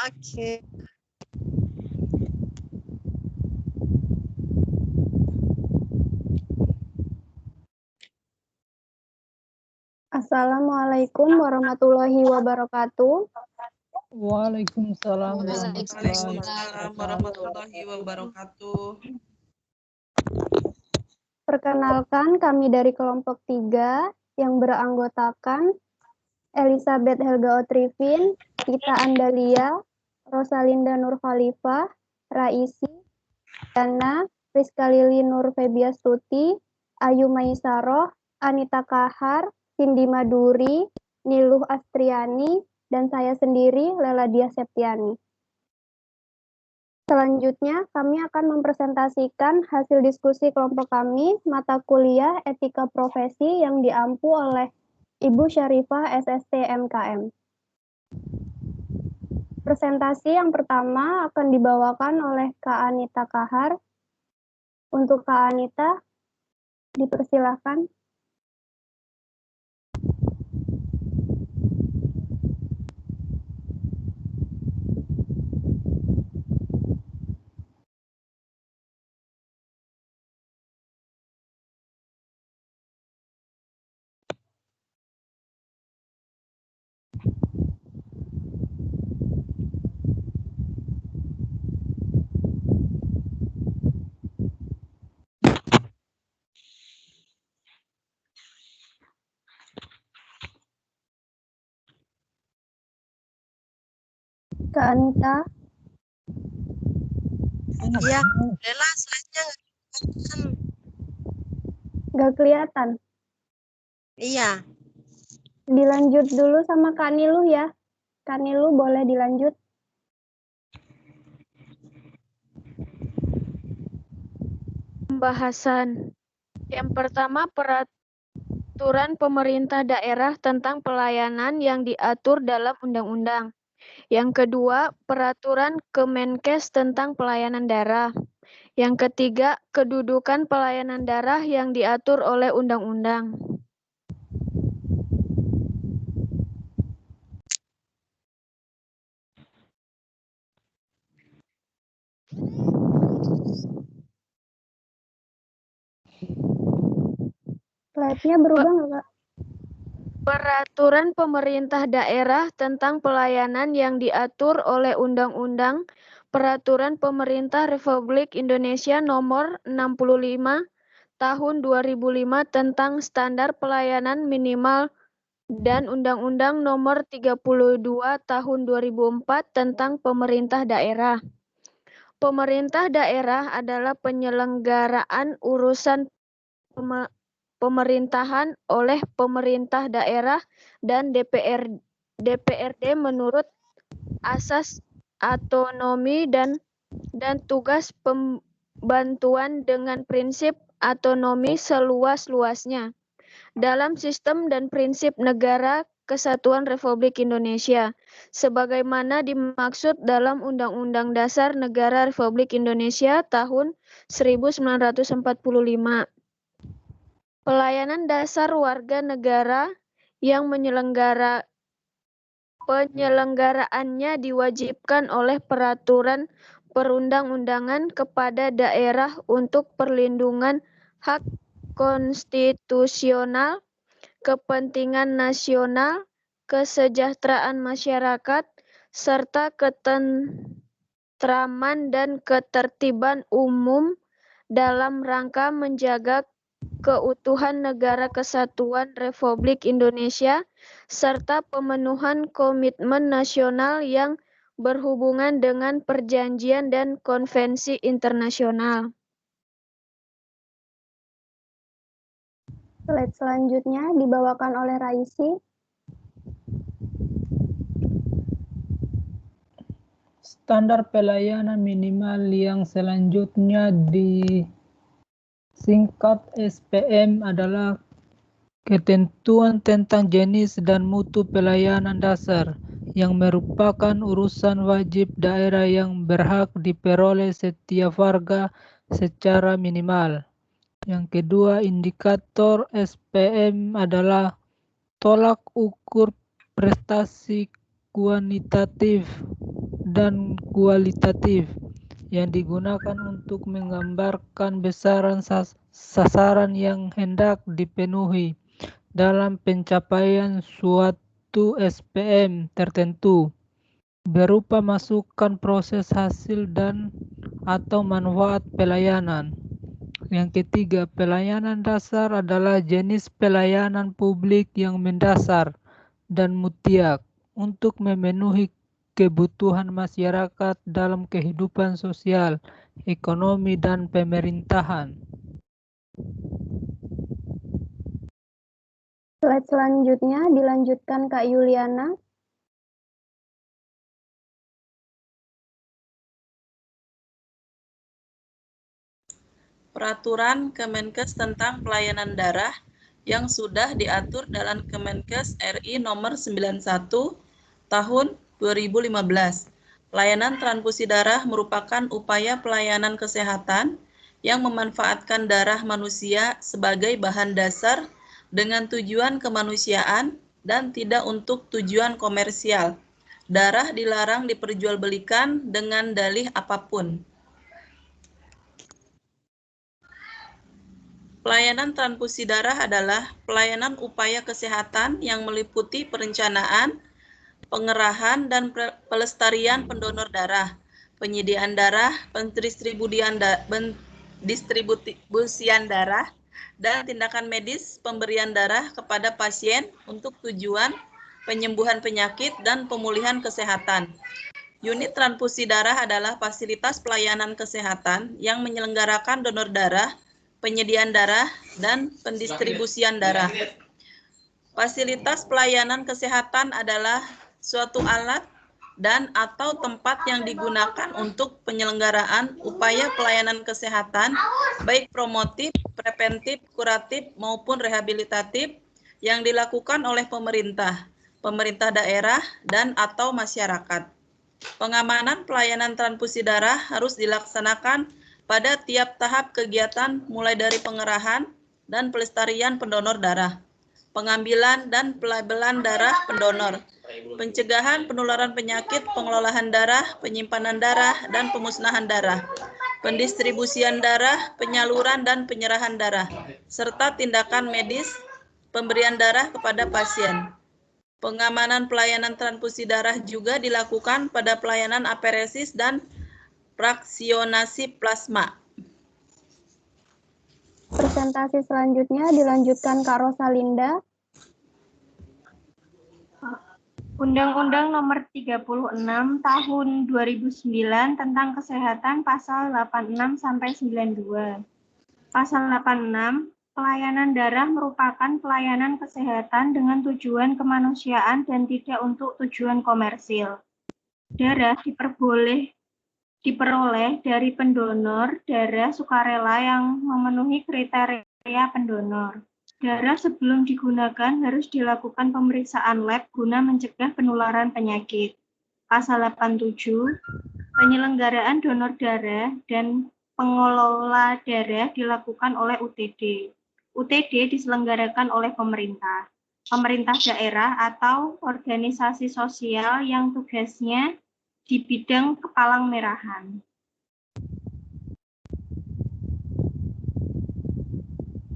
Oke. Assalamualaikum warahmatullahi wabarakatuh. Waalaikumsalam Waalaikumsalam warahmatullahi wabarakatuh. Perkenalkan, kami dari kelompok 3 yang beranggotakan Elizabeth Helga Otrivin, Tita Andalia, Rosalinda Nur Khalifah, Raisi, Dana, Rizka Lili Nur Febiastuti, Ayu Maisaroh, Anita Kahar, Cindy Maduri, Niluh Astriani, dan saya sendiri, Lela Dia Septiani. Selanjutnya, kami akan mempresentasikan hasil diskusi kelompok kami, mata kuliah Etika Profesi yang diampu oleh Ibu Syarifah SST MKM. Presentasi yang pertama akan dibawakan oleh Kak Anita Kahar. Untuk Kak Anita, dipersilahkan. Kak Anita. Iya, Lela slide-nya Nggak kelihatan. iya. Dilanjut dulu sama Kak Niluh ya. Kak Niluh boleh dilanjut. Pembahasan. Yang pertama, peraturan pemerintah daerah tentang pelayanan yang diatur dalam undang-undang. Yang kedua, peraturan Kemenkes tentang pelayanan daerah. Yang ketiga, kedudukan pelayanan daerah yang diatur oleh undang-undang. Slide-nya berubah nggak, Kak? Peraturan pemerintah daerah tentang pelayanan yang diatur oleh Undang-Undang Peraturan Pemerintah Republik Indonesia Nomor 65 Tahun 2005 tentang Standar Pelayanan Minimal dan Undang-Undang Nomor 32 Tahun 2004 tentang Pemerintah Daerah. Pemerintah daerah adalah penyelenggaraan urusan pemerintahan oleh pemerintah daerah dan DPRD menurut asas otonomi dan tugas pembantuan dengan prinsip otonomi seluas-luasnya dalam sistem dan prinsip negara Kesatuan Republik Indonesia, sebagaimana dimaksud dalam Undang-Undang Dasar Negara Republik Indonesia tahun 1945. Pelayanan dasar warga negara yang penyelenggaraannya diwajibkan oleh peraturan perundang-undangan kepada daerah untuk perlindungan hak konstitusional, kepentingan nasional, kesejahteraan masyarakat, serta ketentraman dan ketertiban umum dalam rangka menjaga keutuhan Negara Kesatuan Republik Indonesia, serta pemenuhan komitmen nasional yang berhubungan dengan perjanjian dan konvensi internasional. Slide selanjutnya dibawakan oleh Raisi. Standar pelayanan minimal yang selanjutnya disingkat SPM adalah ketentuan tentang jenis dan mutu pelayanan dasar yang merupakan urusan wajib daerah yang berhak diperoleh setiap warga secara minimal. Yang kedua, indikator SPM adalah tolak ukur prestasi kuantitatif dan kualitatif yang digunakan untuk menggambarkan besaran sasaran yang hendak dipenuhi dalam pencapaian suatu SPM tertentu, berupa masukan proses hasil dan atau manfaat pelayanan. Yang ketiga, pelayanan dasar adalah jenis pelayanan publik yang mendasar dan mutlak untuk memenuhi kebutuhan masyarakat dalam kehidupan sosial, ekonomi, dan pemerintahan. Slide selanjutnya dilanjutkan Kak Yuliana. Peraturan Kemenkes tentang pelayanan darah yang sudah diatur dalam Kemenkes RI nomor 91 tahun 2015. Pelayanan transfusi darah merupakan upaya pelayanan kesehatan yang memanfaatkan darah manusia sebagai bahan dasar dengan tujuan kemanusiaan dan tidak untuk tujuan komersial. Darah dilarang diperjualbelikan dengan dalih apapun. Pelayanan transfusi darah adalah pelayanan upaya kesehatan yang meliputi perencanaan, pengerahan, dan pelestarian pendonor darah, penyediaan darah, pendistribusian darah, dan tindakan medis pemberian darah kepada pasien untuk tujuan penyembuhan penyakit dan pemulihan kesehatan. Unit transfusi darah adalah fasilitas pelayanan kesehatan yang menyelenggarakan donor darah, penyediaan darah, dan pendistribusian darah. Fasilitas pelayanan kesehatan adalah suatu alat dan atau tempat yang digunakan untuk penyelenggaraan upaya pelayanan kesehatan, baik promotif, preventif, kuratif, maupun rehabilitatif yang dilakukan oleh pemerintah daerah, dan atau masyarakat. Pengamanan pelayanan transfusi darah harus dilaksanakan pada tiap tahap kegiatan mulai dari pengerahan dan pelestarian pendonor darah, pengambilan dan pelabelan darah pendonor, pencegahan penularan penyakit, pengelolaan darah, penyimpanan darah, dan pemusnahan darah, pendistribusian darah, penyaluran dan penyerahan darah, serta tindakan medis pemberian darah kepada pasien. Pengamanan pelayanan transfusi darah juga dilakukan pada pelayanan aferesis dan fraksionasi plasma. Presentasi selanjutnya dilanjutkan Kak Rosalinda. Undang-Undang Nomor 36 Tahun 2009 tentang Kesehatan Pasal 86 sampai 92. Pasal 86, pelayanan darah merupakan pelayanan kesehatan dengan tujuan kemanusiaan dan tidak untuk tujuan komersil. Darah diperoleh dari pendonor darah sukarela yang memenuhi kriteria pendonor. Darah sebelum digunakan harus dilakukan pemeriksaan lab guna mencegah penularan penyakit. Pasal 87, penyelenggaraan donor darah dan pengelola darah dilakukan oleh UTD. UTD diselenggarakan oleh pemerintah daerah atau organisasi sosial yang tugasnya di bidang kepalang merahan.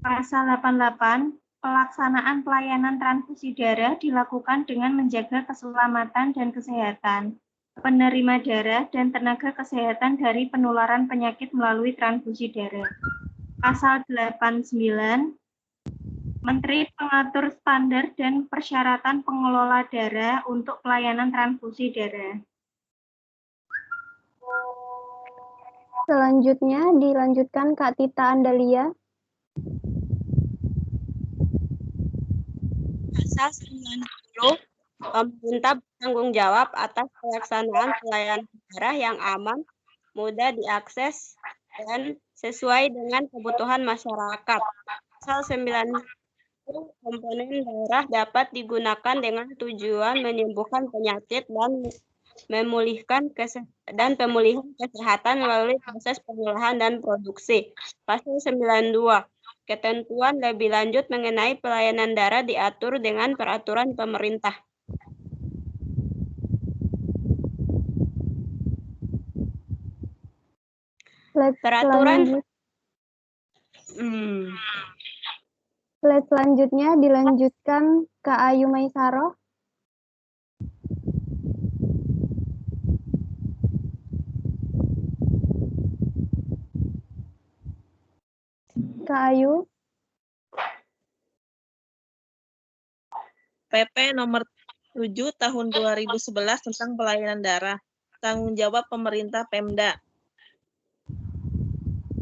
Pasal 88, pelaksanaan pelayanan transfusi darah dilakukan dengan menjaga keselamatan dan kesehatan penerima darah dan tenaga kesehatan dari penularan penyakit melalui transfusi darah. Pasal 89, Menteri pengatur standar dan persyaratan pengelola darah untuk pelayanan transfusi darah. Selanjutnya dilanjutkan Kak Tita Andalia. Pasal 90, pemerintah bertanggung jawab atas pelaksanaan pelayanan darah yang aman, mudah diakses, dan sesuai dengan kebutuhan masyarakat. Pasal 90, komponen darah dapat digunakan dengan tujuan menyembuhkan penyakit dan pemulihan kesehatan melalui proses pengolahan dan produksi. Pasal 92, ketentuan lebih lanjut mengenai pelayanan darah diatur dengan peraturan pemerintah. Peraturan Slide selanjutnya dilanjutkan Kak Ayu Maisaroh. Kak Ayu. PP nomor 7 tahun 2011 tentang pelayanan darah. Tanggung jawab pemerintah Pemda.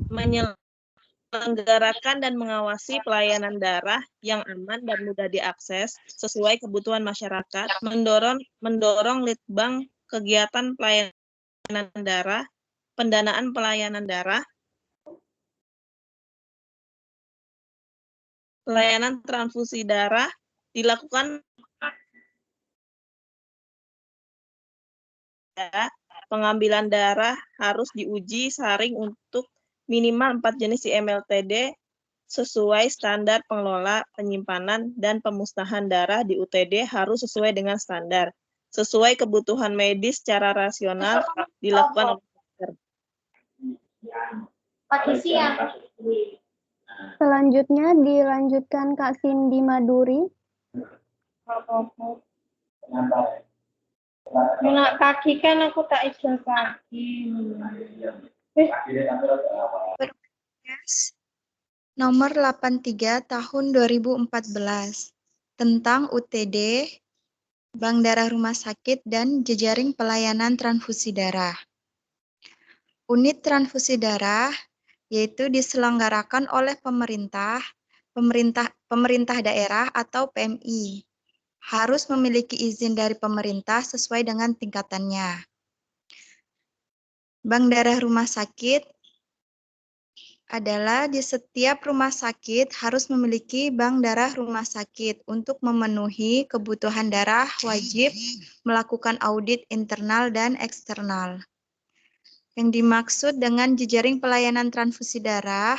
Menyelenggarakan dan mengawasi pelayanan darah yang aman dan mudah diakses sesuai kebutuhan masyarakat, mendorong litbang kegiatan pelayanan darah, pendanaan pelayanan darah, pelayanan transfusi darah dilakukan pengambilan darah harus diuji saring untuk minimal 4 jenis IMLTD sesuai standar pengelola penyimpanan dan pemusnahan darah di UTD harus sesuai dengan standar. Sesuai kebutuhan medis secara rasional dilakukan oleh dokter. Selanjutnya dilanjutkan Kak Cindy Maduri. Nak kaki kan aku tak ijol kaki. Nomor 83 tahun 2014 tentang UTD, Bank Darah Rumah Sakit dan jejaring pelayanan transfusi darah. Unit transfusi darah yaitu diselenggarakan oleh pemerintah daerah atau PMI. Harus memiliki izin dari pemerintah sesuai dengan tingkatannya. Bank Darah Rumah Sakit adalah di setiap rumah sakit harus memiliki bank darah rumah sakit. Untuk memenuhi kebutuhan darah wajib melakukan audit internal dan eksternal. Yang dimaksud dengan jejaring pelayanan transfusi darah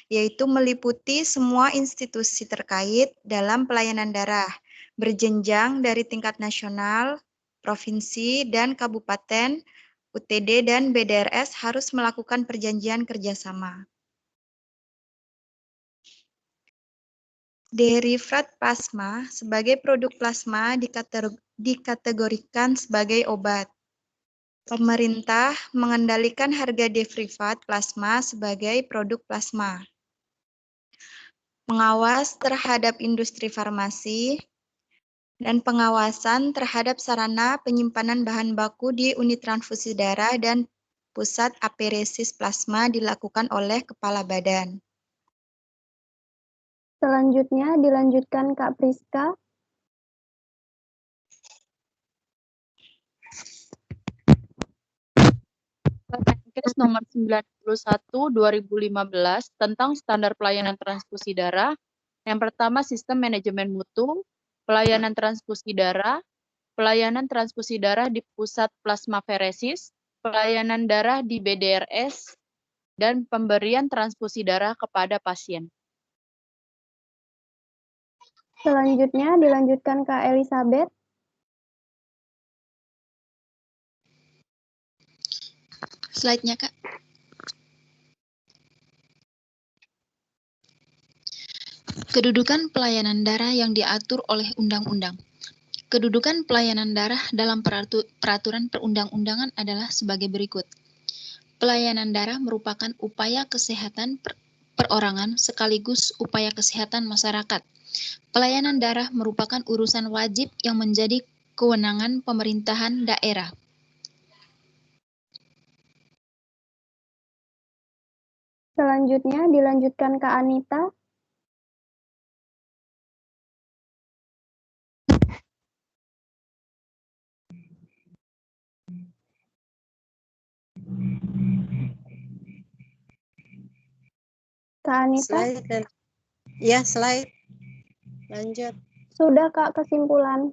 yaitu meliputi semua institusi terkait dalam pelayanan darah, berjenjang dari tingkat nasional, provinsi, dan kabupaten. UTD dan BDRS harus melakukan perjanjian kerjasama. Derivat plasma sebagai produk plasma dikategorikan sebagai obat. Pemerintah mengendalikan harga derivat plasma sebagai produk plasma. Pengawas terhadap industri farmasi dan pengawasan terhadap sarana penyimpanan bahan baku di unit transfusi darah dan pusat aferesis plasma dilakukan oleh Kepala Badan. Selanjutnya dilanjutkan Kak Priska. Permenkes nomor 91 2015 tentang standar pelayanan transfusi darah. Yang pertama, sistem manajemen mutu, pelayanan transfusi darah di pusat plasmaferesis, pelayanan darah di BDRS, dan pemberian transfusi darah kepada pasien. Selanjutnya dilanjutkan Kak Elizabeth. Slide-nya, Kak. Kedudukan pelayanan darah yang diatur oleh undang-undang. Kedudukan pelayanan darah dalam peraturan perundang-undangan adalah sebagai berikut. Pelayanan darah merupakan upaya kesehatan perorangan sekaligus upaya kesehatan masyarakat. Pelayanan darah merupakan urusan wajib yang menjadi kewenangan pemerintahan daerah. Selanjutnya dilanjutkan Kak Anita. Kak Anita. Slide. Lanjut. Sudah Kak, kesimpulan.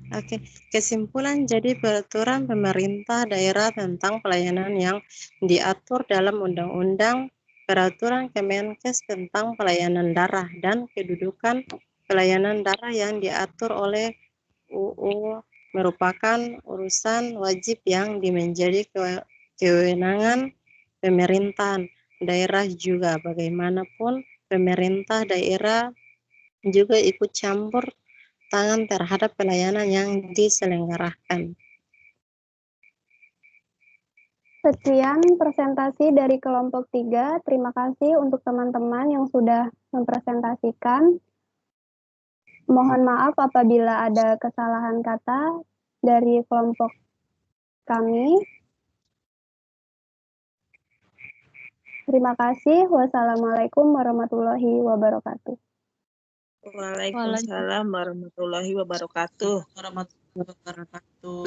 Oke, kesimpulan jadi peraturan pemerintah daerah tentang pelayanan yang diatur dalam Undang-Undang Peraturan Kemenkes tentang pelayanan darah dan kedudukan pelayanan darah yang diatur oleh UU merupakan urusan wajib yang menjadi kewenangan pemerintahan daerah juga. Bagaimanapun pemerintah daerah juga ikut campur tangan terhadap pelayanan yang diselenggarakan. Sekian presentasi dari kelompok 3. Terima kasih untuk teman-teman yang sudah mempresentasikan. Mohon maaf apabila ada kesalahan kata dari kelompok kami. Terima kasih. Wassalamualaikum warahmatullahi wabarakatuh. Waalaikumsalam warahmatullahi wabarakatuh. Warahmatullahi wabarakatuh.